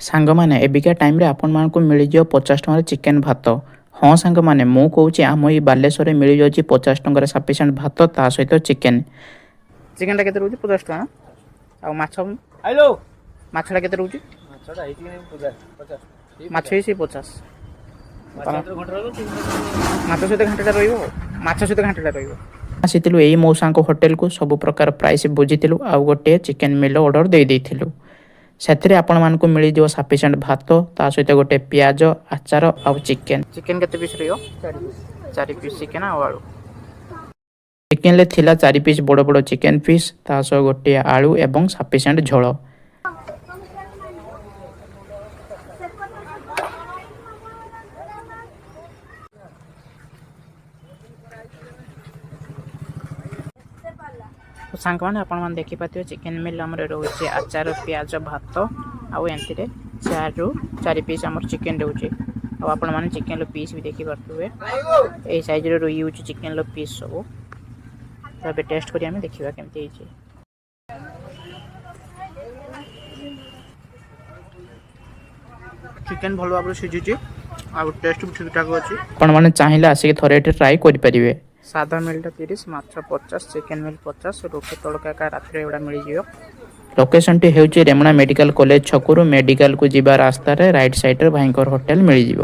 ସାଙ୍ଗମାନେ ଏବିକା ଟାଇମ୍ରେ ଆପଣମାନଙ୍କୁ ମିଳିଯିବ 50 ଟଙ୍କାର ଚିକେନ୍ ଭାତ। ହଁ ସାଙ୍ଗମାନେ, ମୁଁ କହୁଛି ଆମ ଏଇ ବାଲେଶ୍ୱରରେ ମିଳିଯାଉଛି 50 ଟଙ୍କାରେ ସଫିସିଏଣ୍ଟ ଭାତ ତା ସହିତ ଚିକେନ୍। ଚିକେନ୍ଟା କେତେ ରହୁଛି? 50 ଟଙ୍କା। ଆଉ ମାଛ? ମାଛଟା କେତେ ରହୁଛି? ମାଛ ବି ସେଇ 50। ମାଛ ସହିତ ଘାଣ୍ଟଟା ରହିବ। ମାଛ ସହିତ ଘାଣ୍ଟଟା ରହିବ। ଆସିଥିଲୁ ଏଇ ମଉସାଙ୍କ ହୋଟେଲକୁ, ସବୁ ପ୍ରକାର ପ୍ରାଇସ୍ ବୁଝିଥିଲୁ ଆଉ ଗୋଟିଏ ଚିକେନ୍ ମିଲ୍ ଅର୍ଡ଼ର ଦେଇଥିଲୁ। ସେଥିରେ ଆପଣମାନଙ୍କୁ ମିଳିଯିବ ସଫିସିଏଣ୍ଟ ଭାତ ତା ସହିତ ଗୋଟେ ପିଆଜ, ଆଚାର ଆଉ ଚିକେନ୍। ଚିକେନ୍ କେତେ ପିସ୍ ରହିବ? 4 ପିସ୍ ଚିକେନ୍ ଆଉ ଆଳୁ। ଚିକେନ୍ରେ ଥିଲା 4 ପିସ୍ ବଡ଼ ବଡ଼ ଚିକେନ୍ ପିସ୍ ତା ସହ ଗୋଟିଏ ଆଳୁ ଏବଂ ସଫିସିଏଣ୍ଟ ଝୋଳ। ସାଙ୍ଗମାନେ ଆପଣମାନେ ଦେଖିପାରୁଥିବେ ଚିକେନ୍ ମିଲ୍ ଆମର ରହୁଛି ଆଚାର, ପିଆଜ, ଭାତ ଆଉ ଏମିତିରେ 4 ପିସ୍ ଆମର ଚିକେନ୍ ରହୁଛି। ଆଉ ଆପଣମାନେ ଚିକେନ୍ର ପିସ୍ ବି ଦେଖିପାରୁଥିବେ। ଏଇ ସାଇଜ୍ରେ ରହିଯାଉଛି ଚିକେନ୍ର ପିସ୍ ସବୁ। ତ ଏବେ ଟେଷ୍ଟ କରି ଆମେ ଦେଖିବା କେମିତି ହେଇଛି। ଚିକେନ୍ ଭଲ ଭାବରେ ସିଝିଛି ଆଉ ଟେଷ୍ଟ ବି ଠିକ୍ ଠାକ୍ ଅଛି। ଆପଣମାନେ ଚାହିଁଲେ ଆସିକି ଥରେ ଏଠି ଟ୍ରାଏ କରିପାରିବେ। ସାଧା ମିଲ୍ଟା 30, ମାଛ 50, ଚିକେନ୍ ମିଲ୍ 50, ରୁଟି ତଡ଼କା ଏକା ରାତିରେ ଏଗୁଡ଼ା ମିଳିଯିବ। ଲୋକେସନଟି ହେଉଛି ରେମୁଣା ମେଡ଼ିକାଲ କଲେଜ ଛକରୁ ମେଡ଼ିକାଲକୁ ଯିବା ରାସ୍ତାରେ ରାଇଟ୍ ସାଇଡ଼ରେ ଭାଇଙ୍କର ହୋଟେଲ ମିଳିଯିବ।